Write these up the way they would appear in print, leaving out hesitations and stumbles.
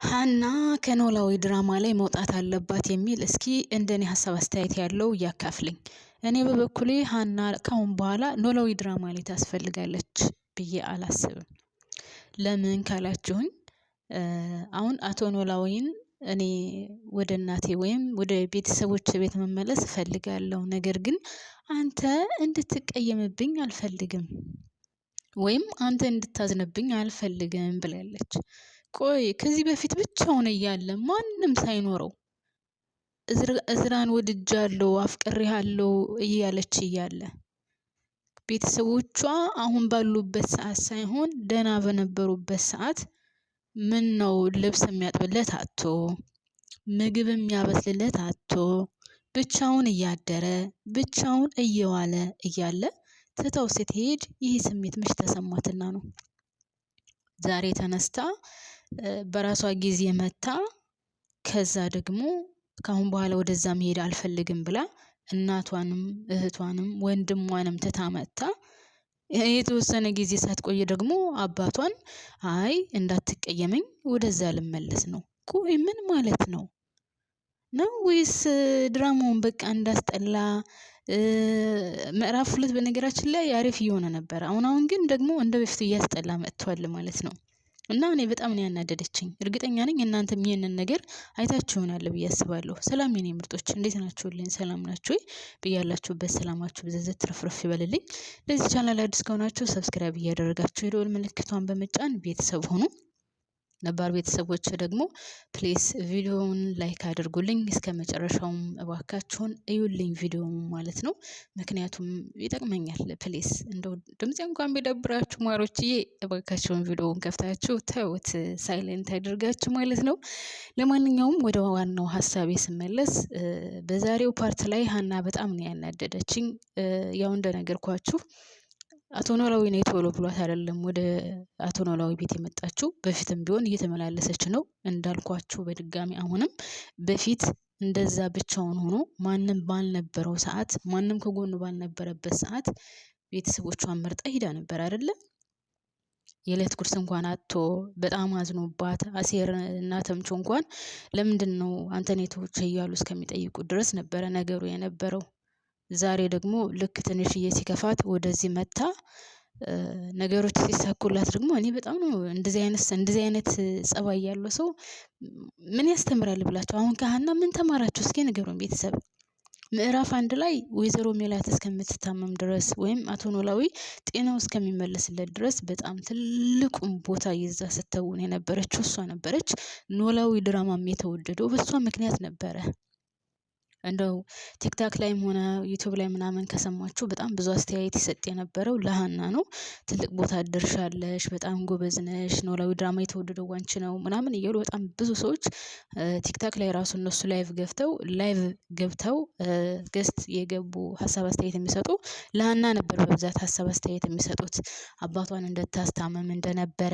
ሀና ከኖላዊ ድራማ ላይ መውጣት አለባት የሚል እስኪ እንደኔ ሀሳብ አስተያየት ያለው ያካፍለኝ። እኔ በበኩሌ ሀና ካሁን በኋላ ኖላዊ ድራማ ላይ ታስፈልጋለች ብዬ አላስብም። ለምን ካላችሁኝ አሁን አቶ ኖላዊን እኔ ወደ እናቴ ወይም ወደ ቤተሰቦች ቤት መመለስ እፈልጋለሁ። ነገር ግን አንተ እንድትቀየምብኝ አልፈልግም ወይም አንተ እንድታዝንብኝ አልፈልግም ብላለች። ቆይ ከዚህ በፊት ብቻውን እያለ ማንም ሳይኖረው እዝራን ወድጃለሁ አፍቅሬሃለሁ እያለች እያለ ቤተሰቦቿ አሁን ባሉበት ሰዓት ሳይሆን ደህና በነበሩበት ሰዓት ምን ነው ልብስ የሚያጥብለት አጥቶ ምግብ የሚያበስልለት አጥቶ ብቻውን እያደረ ብቻውን እየዋለ እያለ ትታው ስትሄድ ይህ ስሜት መች ተሰማትና ነው? ዛሬ ተነስታ በራሷ ጊዜ መታ ከዛ ደግሞ ካሁን በኋላ ወደዛ መሄድ አልፈልግም ብላ እናቷንም እህቷንም ወንድሟንም ትታ መጣ። የተወሰነ ጊዜ ሳትቆይ ደግሞ አባቷን አይ እንዳትቀየመኝ ወደዛ ልመለስ ነው። ቆይ ምን ማለት ነው? ነው ወይስ ድራማውን በቃ እንዳስጠላ? ምዕራፍ 2 በነገራችን ላይ አሪፍ እየሆነ ነበር። አሁን ግን ደግሞ እንደ በፊቱ እያስጠላ መጥቷል ማለት ነው። እና እኔ በጣም ነው ያናደደችኝ። እርግጠኛ ነኝ እናንተም ይሄንን ነገር አይታችሁ ይሆናል ብዬ አስባለሁ። ሰላም የኔ ምርጦች እንዴት ናችሁልኝ? ሰላም ናችሁ ወይ? በያላችሁበት ሰላማችሁ ብዝዝት ትርፍርፍ ይበልልኝ። ለዚህ ቻናል አዲስ ከሆናችሁ ሰብስክራይብ እያደረጋችሁ የደወል ምልክቷን በመጫን ቤተሰብ ሁኑ። ነባር ቤተሰቦች ደግሞ ፕሊስ ቪዲዮውን ላይክ አድርጉልኝ፣ እስከ መጨረሻውም እባካችሁን እዩልኝ ቪዲዮውን ማለት ነው። ምክንያቱም ይጠቅመኛል። ፕሊስ እንደው ድምጼ እንኳን ቢደብራችሁ ማሮችዬ እባካችሁን ቪዲዮውን ከፍታችሁ ተውት፣ ሳይለንት አድርጋችሁ ማለት ነው። ለማንኛውም ወደ ዋናው ሀሳቤ ስመለስ በዛሬው ፓርት ላይ ሀና በጣም ነው ያናደደችኝ። ያው እንደነገርኳችሁ አቶ ኖላዊ ነው ቶሎ ብሏት አይደለም ወደ አቶ ኖላዊ ቤት የመጣችው። በፊትም ቢሆን እየተመላለሰች ነው እንዳልኳችሁ። በድጋሚ አሁንም በፊት እንደዛ ብቻውን ሆኖ ማንም ባልነበረው ሰዓት፣ ማንም ከጎኑ ባልነበረበት ሰዓት ቤተሰቦቿን መርጣ ሄዳ ነበር አይደለ? የዕለት ጉርስ እንኳን አጥቶ በጣም አዝኖባት አሴር እና ተምቹ እንኳን ለምንድነው አንተን የተውች እያሉ እስከሚጠይቁ ድረስ ነበረ ነገሩ የነበረው። ዛሬ ደግሞ ልክ ትንሽዬ ሲከፋት ወደዚህ መታ ነገሮች ሲሳኩላት ደግሞ እኔ በጣም ነው እንደዚህ አይነት ጸባይ ያለው ሰው ምን ያስተምራል ብላችሁ አሁን ከሀና ምን ተማራችሁ እስኪ ንገሩን ቤተሰብ። ምዕራፍ 1 ላይ ወይዘሮ ሜላት እስከምትታመም ድረስ ወይም አቶ ኖላዊ ጤናው እስከሚመለስለት ድረስ በጣም ትልቁን ቦታ ይዛ ስትተውን የነበረችው እሷ ነበረች። ኖላዊ ድራማም የተወደደው በሷ ምክንያት ነበረ። እንደው ቲክታክ ላይም ሆነ ዩቲዩብ ላይ ምናምን ከሰማችሁ በጣም ብዙ አስተያየት ይሰጥ የነበረው ለሀና ነው። ትልቅ ቦታ ደርሻለሽ፣ በጣም ጎበዝ ነሽ፣ ኖላዊ ድራማ የተወደደው አንቺ ነው ምናምን እያሉ በጣም ብዙ ሰዎች ቲክታክ ላይ ራሱ እነሱ ላይቭ ገብተው ገስት የገቡ ሀሳብ አስተያየት የሚሰጡ ለሀና ነበር በብዛት ሀሳብ አስተያየት የሚሰጡት። አባቷን እንደታስታመም እንደነበረ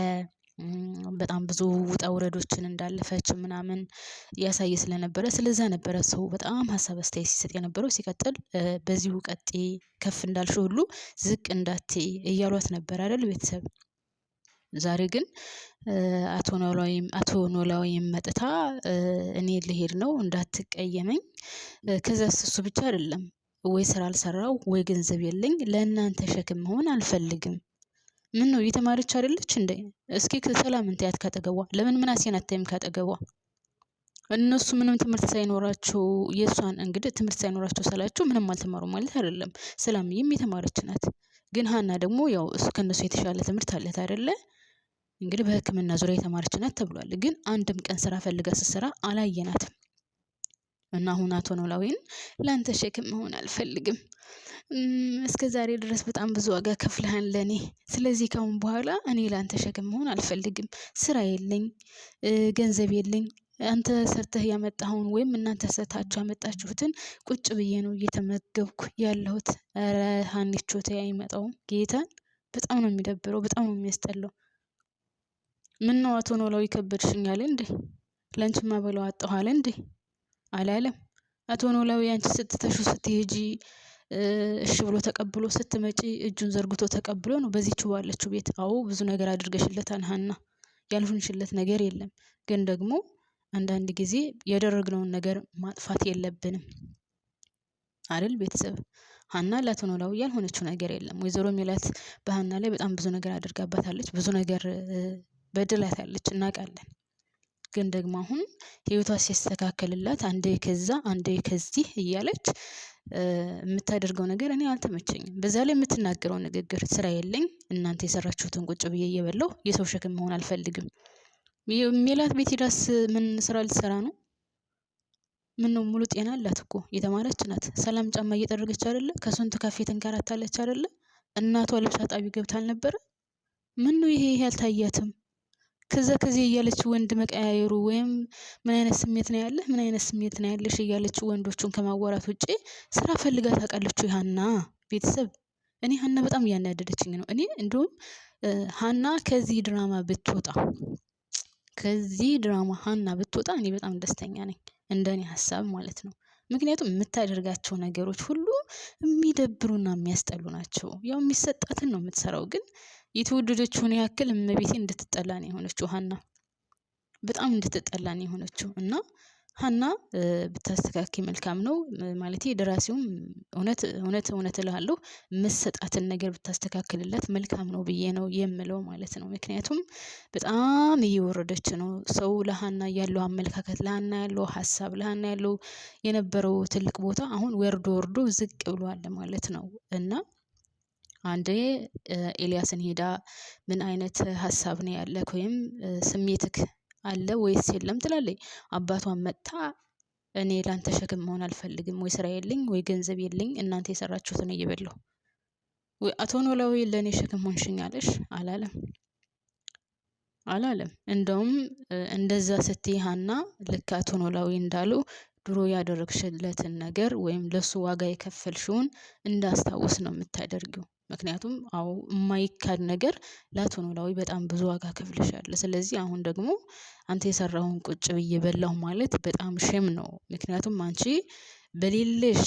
በጣም ብዙ ውጣ ውረዶችን እንዳለፈች ምናምን ያሳየ ስለነበረ ስለዛ ነበረ ሰው በጣም ሀሳብ አስተያየት ሲሰጥ የነበረው። ሲቀጥል በዚሁ ቀጤ ከፍ እንዳልሽ ሁሉ ዝቅ እንዳትይ እያሏት ነበር አይደል ቤተሰብ። ዛሬ ግን አቶ ኖላዊም መጥታ እኔ ልሄድ ነው እንዳትቀየመኝ፣ ከዛ እሱ ብቻ አይደለም ወይ ስራ አልሰራው ወይ ገንዘብ የለኝ ለእናንተ ሸክም መሆን አልፈልግም። ምን ነው እየተማረች አይደለች እንዴ? እስኪ ሰላም እንታያት ካጠገቧ። ለምን ምናሴን አታይም ካጠገቧ? እነሱ ምንም ትምህርት ሳይኖራቸው የሷን እንግዲህ ትምህርት ሳይኖራቸው ስላቸው ምንም አልተማሩ ማለት አይደለም። ሰላምዬም የተማረች ናት። ግን ሀና ደግሞ ያው ከነሱ የተሻለ ትምህርት አለት አይደለ? እንግዲህ በሕክምና ዙሪያ የተማረች ናት ተብሏል። ግን አንድም ቀን ስራ ፈልጋ ስትሰራ አላየናትም። እና አሁን አቶ ኖላዊን ላንተ ሸክም መሆን አልፈልግም፣ እስከ ዛሬ ድረስ በጣም ብዙ ዋጋ ከፍለሃል ለኔ። ስለዚህ ካሁን በኋላ እኔ ላንተ ሸክም መሆን አልፈልግም። ስራ የለኝ፣ ገንዘብ የለኝ። አንተ ሰርተህ ያመጣኸውን ወይም እናንተ ሰርታችሁ ያመጣችሁትን ቁጭ ብዬ ነው እየተመገብኩ ያለሁት። ኧረ ሀኒቾ ተይ አይመጣውም። ጌታን በጣም ነው የሚደብረው፣ በጣም ነው የሚያስጠላው። ምን ነው አቶ ኖላዊ ከበድሽኝ አለ እንዴ? ለአንቺማ በለው አጣሁ አለ እንዴ? አላለም። አቶ ኖላዊ አንቺ ስትተሹ ስትሄጂ እሺ ብሎ ተቀብሎ ስትመጪ እጁን ዘርግቶ ተቀብሎ ነው በዚህ ችዋለችው ቤት። አዎ ብዙ ነገር አድርገሽለታል ሀና። ያልሆንሽለት ነገር የለም። ግን ደግሞ አንዳንድ ጊዜ ያደረግነውን ነገር ማጥፋት የለብንም አይደል ቤተሰብ። ሀና ለአቶ ኖላዊ ያልሆነችው ነገር የለም። ወይዘሮ ሜላት በሀና ላይ በጣም ብዙ ነገር አድርጋባታለች። ብዙ ነገር በድላታለች እናውቃለን። ግን ደግሞ አሁን ህይወቷ ሲስተካከልላት አንዴ ከዛ አንዴ ከዚህ እያለች የምታደርገው ነገር እኔ አልተመቸኝም። በዛ ላይ የምትናገረው ንግግር ስራ የለኝ እናንተ የሰራችሁትን ቁጭ ብዬ እየበላሁ የሰው ሸክም መሆን አልፈልግም። ሜላት ቤት ሄዳስ ምን ስራ ልትሰራ ነው? ምን ነው ሙሉ ጤና አላት እኮ የተማረች ናት። ሰላም ጫማ እየጠረገች አይደለ? ከስንቱ ካፌ ተንከራታለች አይደለ? እናቷ ልብስ አጣቢ ገብታ አልነበረ? ምን ነው ይሄ አልታያትም? ከዚህ እያለች ወንድ መቀያየሩ ወይም ምን አይነት ስሜት ነው ያለህ፣ ምን አይነት ስሜት ነው ያለሽ እያለች ወንዶቹን ከማዋራት ውጪ ስራ ፈልጋ ታውቃለች ወይ ሀና? ቤተሰብ እኔ ሀና በጣም እያናደደችኝ ነው። እኔ እንደውም ሀና ከዚህ ድራማ ሀና ብትወጣ እኔ በጣም ደስተኛ ነኝ፣ እንደኔ ሀሳብ ማለት ነው። ምክንያቱም የምታደርጋቸው ነገሮች ሁሉ የሚደብሩና የሚያስጠሉ ናቸው። ያው የሚሰጣትን ነው የምትሰራው፣ ግን የተወደደችውን ያክል እመቤቴ እንድትጠላ ነው የሆነችው ሀና፣ በጣም እንድትጠላ ነው የሆነችው። እና ሀና ብታስተካኪ መልካም ነው ማለት ደራሲውም እውነት እልሃለሁ መሰጣትን ነገር ብታስተካክልለት መልካም ነው ብዬ ነው የምለው ማለት ነው። ምክንያቱም በጣም እየወረደች ነው። ሰው ለሀና ያለው አመለካከት፣ ለሀና ያለው ሀሳብ፣ ለሀና ያለው የነበረው ትልቅ ቦታ አሁን ወርዶ ዝቅ ብሏል ማለት ነው። እና አንዴ ኤልያስን ሄዳ ምን አይነት ሀሳብ ነው ያለክ ወይም ስሜትክ አለ ወይስ የለም ትላለች። አባቷን መጥታ እኔ ላንተ ሸክም መሆን አልፈልግም፣ ወይ ስራ የለኝ ወይ ገንዘብ የለኝ፣ እናንተ የሰራችሁትን እየበላሁ ወይ አቶ ኖላዊ ለእኔ ሸክም ሆንሽኝ አለሽ አላለም። እንደውም እንደዛ ስትይ ሀና ልክ አቶ ኖላዊ እንዳሉ ድሮ ያደረግሽለትን ነገር ወይም ለሱ ዋጋ የከፈልሽውን እንዳስታውስ ነው የምታደርጊው። ምክንያቱም አዎ የማይካድ ነገር ለአቶ ኖላዊ በጣም ብዙ ዋጋ ከፍልሻል። ስለዚህ አሁን ደግሞ አንተ የሰራውን ቁጭ ብዬ በላሁ ማለት በጣም ሼም ነው። ምክንያቱም አንቺ በሌለሽ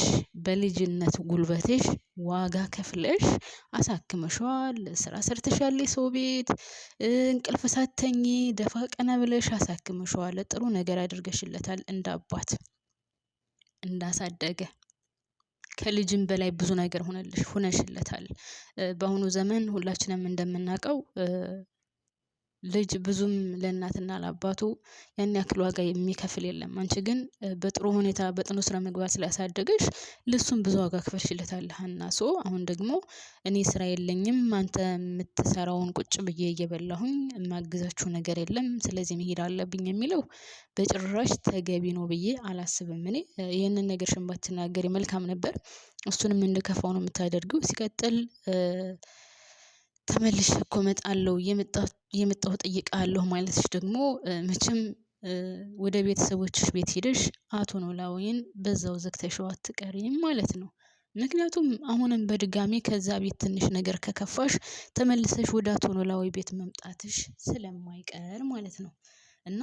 በልጅነት ጉልበትሽ ዋጋ ከፍለሽ አሳክመሽዋል፣ ስራ ሰርተሻል፣ ሰው ቤት እንቅልፍ ሳተኝ ደፋ ቀና ብለሽ አሳክመሽዋል፣ ጥሩ ነገር አድርገሽለታል፣ እንደ አባት እንዳሳደገ ከልጅም በላይ ብዙ ነገር ሆነሽለታል። በአሁኑ ዘመን ሁላችንም እንደምናውቀው ልጅ ብዙም ለእናትና ለአባቱ ያን ያክል ዋጋ የሚከፍል የለም። አንቺ ግን በጥሩ ሁኔታ በጥኑ ስራ ምግባር ስላሳደገሽ ለሱም ብዙ ዋጋ ከፈልሽለታል ሀና። አሁን ደግሞ እኔ ስራ የለኝም አንተ የምትሰራውን ቁጭ ብዬ እየበላሁኝ የማግዛችሁ ነገር የለም፣ ስለዚህ መሄድ አለብኝ የሚለው በጭራሽ ተገቢ ነው ብዬ አላስብም። እኔ ይህንን ነገር ባትናገሪ መልካም ነበር። እሱንም እንድከፋው ነው የምታደርገው። ሲቀጥል ተመልሼ እኮ እመጣለሁ የመጣሁ እጠይቅሃለሁ ማለትሽ ደግሞ መቼም ወደ ቤተሰቦችሽ ቤት ሄደሽ አቶ ኖላዊን በዛው ዘግተሽው አትቀሪም ማለት ነው። ምክንያቱም አሁንም በድጋሚ ከዛ ቤት ትንሽ ነገር ከከፋሽ ተመልሰሽ ወደ አቶ ኖላዊ ቤት መምጣትሽ ስለማይቀር ማለት ነው። እና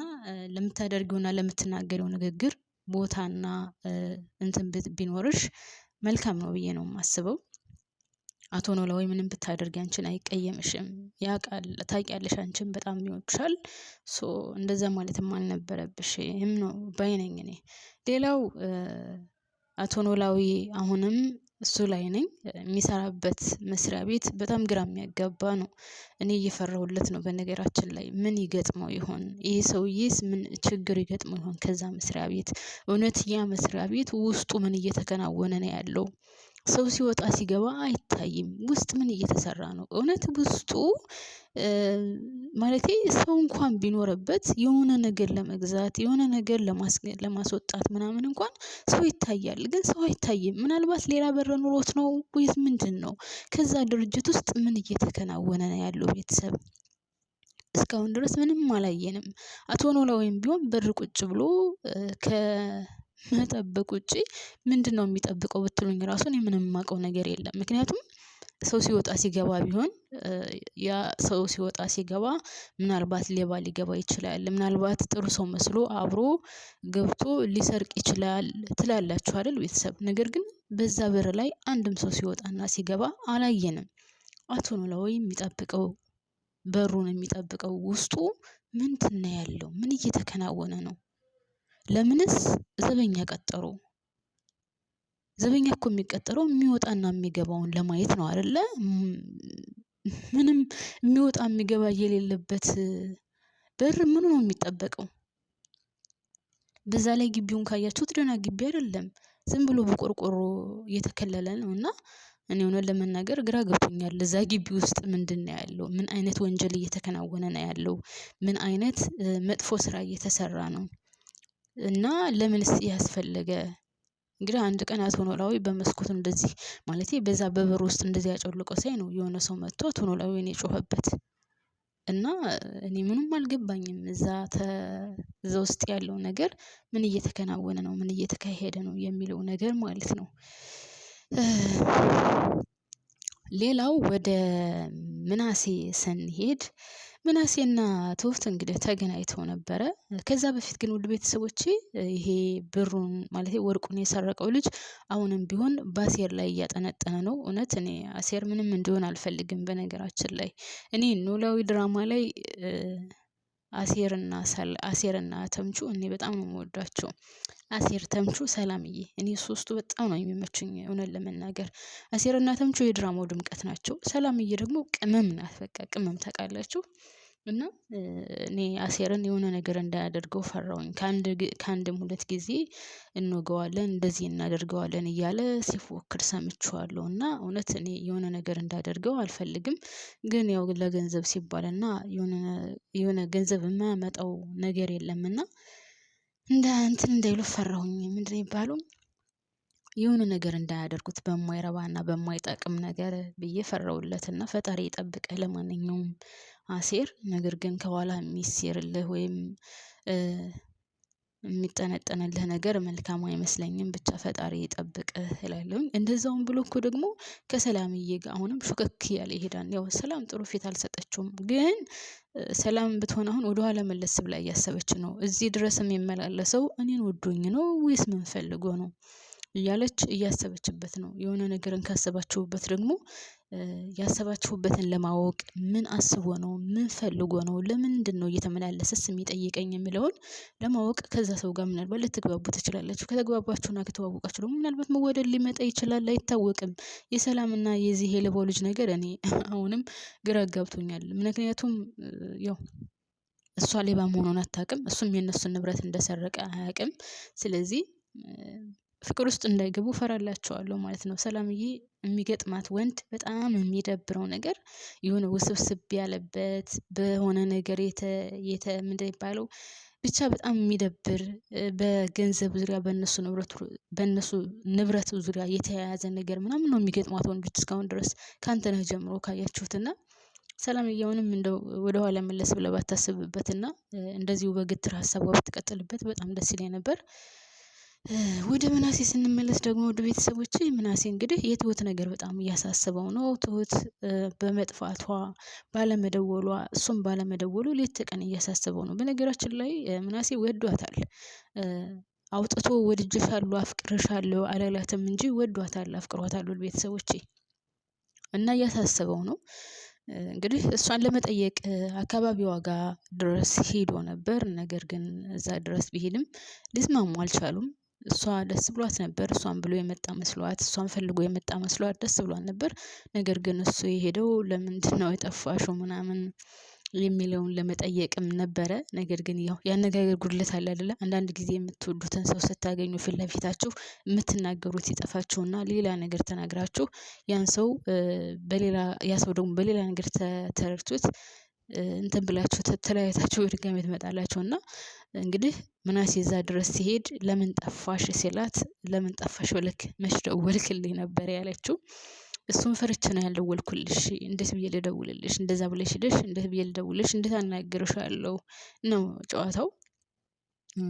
ለምታደርጊውና ለምትናገሪው ንግግር ቦታና እንትን ቢኖርሽ መልካም ነው ብዬ ነው የማስበው። አቶ ኖላዊ ምንም ብታደርጊ አንቺን አይቀየምሽም፣ ያውቃል፣ ታውቂያለሽ፣ አንቺን በጣም ይወድሻል። እንደዛ ማለትም አልነበረብሽም ነው ባይነኝ እኔ። ሌላው አቶ ኖላዊ አሁንም እሱ ላይ ነኝ። የሚሰራበት መስሪያ ቤት በጣም ግራ የሚያጋባ ነው። እኔ እየፈራሁለት ነው። በነገራችን ላይ ምን ይገጥመው ይሆን ይሄ ሰውዬስ? ምን ችግር ይገጥመው ይሆን ከዛ መስሪያ ቤት? እውነት ያ መስሪያ ቤት ውስጡ ምን እየተከናወነ ነው ያለው? ሰው ሲወጣ ሲገባ አይታይም። ውስጥ ምን እየተሰራ ነው? እውነት ውስጡ ማለቴ ሰው እንኳን ቢኖርበት የሆነ ነገር ለመግዛት የሆነ ነገር ለማስወጣት ምናምን እንኳን ሰው ይታያል፣ ግን ሰው አይታይም። ምናልባት ሌላ በር ኑሮት ነው ወይስ ምንድን ነው? ከዛ ድርጅት ውስጥ ምን እየተከናወነ ነው ያለው? ቤተሰብ እስካሁን ድረስ ምንም አላየንም። አቶ ኖላዊም ቢሆን በር ቁጭ ብሎ ከመጠበቅ ውጪ ምንድን ነው የሚጠብቀው ብትሉኝ ራሱ እኔ ምንም የማውቀው ነገር የለም። ምክንያቱም ሰው ሲወጣ ሲገባ ቢሆን ያ ሰው ሲወጣ ሲገባ ምናልባት ሌባ ሊገባ ይችላል፣ ምናልባት ጥሩ ሰው መስሎ አብሮ ገብቶ ሊሰርቅ ይችላል ትላላችሁ አይደል ቤተሰብ? ነገር ግን በዛ በር ላይ አንድም ሰው ሲወጣና ሲገባ አላየንም። አቶ ኖላዊ የሚጠብቀው በሩን የሚጠብቀው ውስጡ ምንድን ነው ያለው? ምን እየተከናወነ ነው? ለምንስ ዘበኛ ቀጠሩ? ዘበኛ እኮ የሚቀጠረው የሚወጣና የሚገባውን ለማየት ነው አይደለ? ምንም የሚወጣ የሚገባ የሌለበት በር ምኑ ነው የሚጠበቀው? በዛ ላይ ግቢውን ካያችሁት ደህና ግቢ አይደለም። ዝም ብሎ በቆርቆሮ የተከለለ ነው እና እኔ እውነት ለመናገር ግራ ገብቶኛል። እዛ ግቢ ውስጥ ምንድን ነው ያለው? ምን አይነት ወንጀል እየተከናወነ ነው ያለው? ምን አይነት መጥፎ ስራ እየተሰራ ነው? እና ለምንስ ያስፈለገ? እንግዲህ አንድ ቀን አቶ ኖላዊ በመስኮት እንደዚህ ማለቴ በዛ በበር ውስጥ እንደዚህ ያጮልቆ ሳይ ነው የሆነ ሰው መጥቶ አቶ ኖላዊን የጮኸበት። እና እኔ ምንም አልገባኝም። እዛ ውስጥ ያለው ነገር ምን እየተከናወነ ነው? ምን እየተካሄደ ነው የሚለው ነገር ማለት ነው። ሌላው ወደ ምናሴ ስንሄድ ምናሴና ትሁት እንግዲህ ተገናኝተው ነበረ። ከዛ በፊት ግን ውድ ቤተሰቦቼ ይሄ ብሩን ማለት ወርቁን የሰረቀው ልጅ አሁንም ቢሆን በአሴር ላይ እያጠነጠነ ነው። እውነት እኔ አሴር ምንም እንዲሆን አልፈልግም። በነገራችን ላይ እኔ ኖላዊ ድራማ ላይ አሴርና ተምቹ እኔ በጣም ነው የምወዳቸው። አሴር፣ ተምቹ፣ ሰላምዬ እኔ ሶስቱ በጣም ነው የሚመቹኝ እውነት ለመናገር። አሴርና ተምቹ የድራማው ድምቀት ናቸው። ሰላምዬ ደግሞ ቅመም ናት። በቃ ቅመም ታውቃላችሁ። እና እኔ አሴርን የሆነ ነገር እንዳያደርገው ፈራውኝ። ከአንድም ሁለት ጊዜ እንወገዋለን እንደዚህ እናደርገዋለን እያለ ሲፎክር ሰምቼዋለሁ። እና እውነት እኔ የሆነ ነገር እንዳደርገው አልፈልግም። ግን ያው ለገንዘብ ሲባል እና የሆነ ገንዘብ የማያመጣው ነገር የለምና እንትን እንዳይሉ ፈራሁኝ። ምንድን ነው የሚባለው? የሆነ ነገር እንዳያደርጉት በማይረባና በማይጠቅም ነገር ብዬ ፈራውለትና ፈጣሪ ይጠብቅህ። ለማንኛውም አሴር፣ ነገር ግን ከኋላ የሚሴርልህ ወይም የሚጠነጠንልህ ነገር መልካም አይመስለኝም። ብቻ ፈጣሪ ይጠብቅህ እላለሁኝ። እንደዛውም ብሎ እኮ ደግሞ ከሰላምዬ ጋር አሁንም ሹክክ እያለ ይሄዳል። ያው ሰላም ጥሩ ፊት አልሰጠችውም። ግን ሰላም ብትሆን አሁን ወደኋላ መለስ ብላ እያሰበች ነው። እዚህ ድረስ የሚመላለሰው እኔን ወዶኝ ነው ወይስ ምን ፈልጎ ነው እያለች እያሰበችበት ነው። የሆነ ነገርን ካሰባችሁበት ደግሞ ያሰባችሁበትን ለማወቅ ምን አስቦ ነው? ምን ፈልጎ ነው? ለምንድን ነው እየተመላለሰስ የሚጠይቀኝ የሚለውን ለማወቅ ከዛ ሰው ጋር ምናልባት ልትግባቡ ትችላላችሁ። ከተግባባችሁና ከተዋወቃችሁ ደግሞ ምናልባት መወደድ ሊመጣ ይችላል፣ አይታወቅም። የሰላምና የዚህ የሌባው ልጅ ነገር እኔ አሁንም ግራ አጋብቶኛል። ምክንያቱም ያው እሷ ሌባ መሆኑን አታውቅም፣ እሱም የእነሱን ንብረት እንደሰረቀ አያውቅም። ስለዚህ ፍቅር ውስጥ እንዳይገቡ ፈራላቸዋለሁ ማለት ነው። ሰላምዬ የሚገጥማት ወንድ በጣም የሚደብረው ነገር የሆነ ውስብስብ ያለበት በሆነ ነገር ምንድን ይባለው ብቻ በጣም የሚደብር በገንዘብ ዙሪያ በእነሱ ንብረት ዙሪያ የተያያዘ ነገር ምናምን ነው የሚገጥማት ወንዶች እስካሁን ድረስ ከአንተነህ ጀምሮ ካያችሁትና ሰላምዬውንም እንደው ወደኋላ መለስ ብለህ ባታስብበትና እንደዚሁ በግትር ሀሳቧ ብትቀጥልበት በጣም ደስ ይለኝ ነበር። ወደ ምናሴ ስንመለስ ደግሞ ወደ ቤተሰቦቼ ምናሴ እንግዲህ የትሁት ነገር በጣም እያሳሰበው ነው። ትሁት በመጥፋቷ ባለመደወሏ እሱም ባለመደወሉ ሌት ተቀን እያሳሰበው ነው። በነገራችን ላይ ምናሴ ወዷታል። አውጥቶ ወድጄሻለሁ አፍቅርሻለሁ አላላትም እንጂ ወዷታል፣ አፍቅሯታል ቤተሰቦቼ እና እያሳሰበው ነው። እንግዲህ እሷን ለመጠየቅ አካባቢዋ ጋር ድረስ ሄዶ ነበር። ነገር ግን እዛ ድረስ ቢሄድም ሊስማሙ አልቻሉም። እሷ ደስ ብሏት ነበር። እሷን ብሎ የመጣ መስሏት፣ እሷን ፈልጎ የመጣ መስሏት ደስ ብሏት ነበር። ነገር ግን እሱ የሄደው ለምንድን ነው የጠፋሽው ምናምን የሚለውን ለመጠየቅም ነበረ። ነገር ግን ያው ያነጋገር ጉድለት አለ አይደለ? አንዳንድ ጊዜ የምትወዱትን ሰው ስታገኙ ፊት ለፊታችሁ የምትናገሩት ይጠፋችሁና ሌላ ነገር ተናግራችሁ ያን ሰው ያ ሰው ደግሞ በሌላ ነገር ተረድቶት እንትን ብላችሁ ተለያይታችሁ ድጋሜ ትመጣላችሁ። እና እንግዲህ ምናሴ እዛ ድረስ ሲሄድ ለምን ጠፋሽ ሲላት ለምን ጠፋሽ ብለክ መች ደወልክልኝ ነበር ያለችው። እሱን ፈርቼ ነው ያልደወልኩልሽ፣ እንዴት ብዬ ልደውልልሽ? እንደዛ ብለሽ ሄደሽ እንዴት ብዬ ልደውልልሽ? እንዴት አናግርሻለሁ ነው ጨዋታው።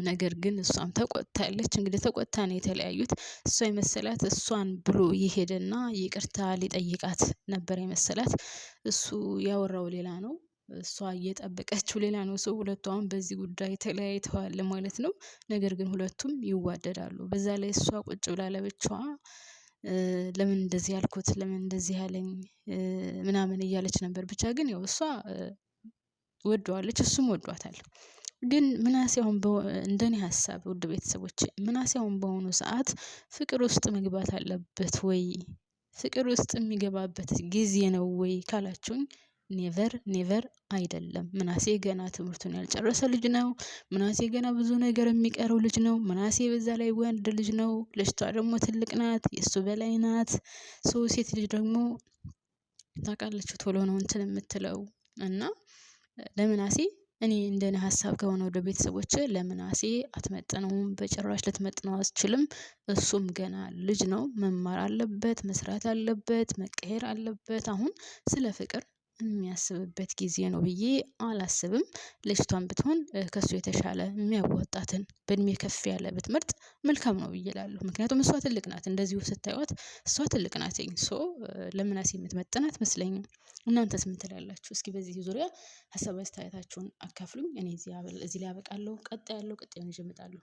ነገር ግን እሷም ተቆጥታለች። እንግዲህ ተቆጥታ ነው የተለያዩት። እሷ የመሰላት እሷን ብሎ የሄደና ይቅርታ ሊጠይቃት ነበር የመሰላት። እሱ ያወራው ሌላ ነው፣ እሷ እየጠበቀችው ሌላ ነው። ሰው ሁለቱ አሁን በዚህ ጉዳይ ተለያይተዋል ማለት ነው። ነገር ግን ሁለቱም ይዋደዳሉ። በዛ ላይ እሷ ቁጭ ብላ ለብቻዋ ለምን እንደዚህ ያልኩት ለምን እንደዚህ ያለኝ ምናምን እያለች ነበር። ብቻ ግን ያው እሷ ወደዋለች እሱም ወዷታል። ግን ምናሴ አሁን እንደኔ ሀሳብ ውድ ቤተሰቦቼ ምናሴ አሁን በአሁኑ ሰዓት ፍቅር ውስጥ መግባት አለበት ወይ? ፍቅር ውስጥ የሚገባበት ጊዜ ነው ወይ ካላችሁኝ፣ ኔቨር ኔቨር አይደለም። ምናሴ ገና ትምህርቱን ያልጨረሰ ልጅ ነው። ምናሴ ገና ብዙ ነገር የሚቀረው ልጅ ነው። ምናሴ በዛ ላይ ወንድ ልጅ ነው። ልጅቷ ደግሞ ትልቅ ናት፣ የእሱ በላይ ናት። ሴት ልጅ ደግሞ ታውቃለች ቶሎ ነው እንትን የምትለው እና ለምናሴ እኔ እንደኔ ሀሳብ ከሆነ ወደ ቤተሰቦቼ ለምናሴ አትመጥነውም፣ በጭራሽ ልትመጥነው አትችልም። እሱም ገና ልጅ ነው፣ መማር አለበት፣ መስራት አለበት፣ መቀየር አለበት። አሁን ስለ ፍቅር የሚያስብበት ጊዜ ነው ብዬ አላስብም። ልጅቷን ብትሆን ከሱ የተሻለ የሚያዋጣትን በእድሜ ከፍ ያለ ብትመርጥ መልካም ነው ብዬ እላለሁ። ምክንያቱም እሷ ትልቅ ናት፣ እንደዚሁ ስታዩት እሷ ትልቅ ናትኝ። ለምናሴ የምትመጥን አትመስለኝም። እናንተስ ምን ትላላችሁ? እስኪ በዚህ ዙሪያ ሀሳብ አስተያየታችሁን አካፍሉኝ። እኔ እዚህ ላይ አበቃለሁ። ቀጣይ ይዤ እመጣለሁ።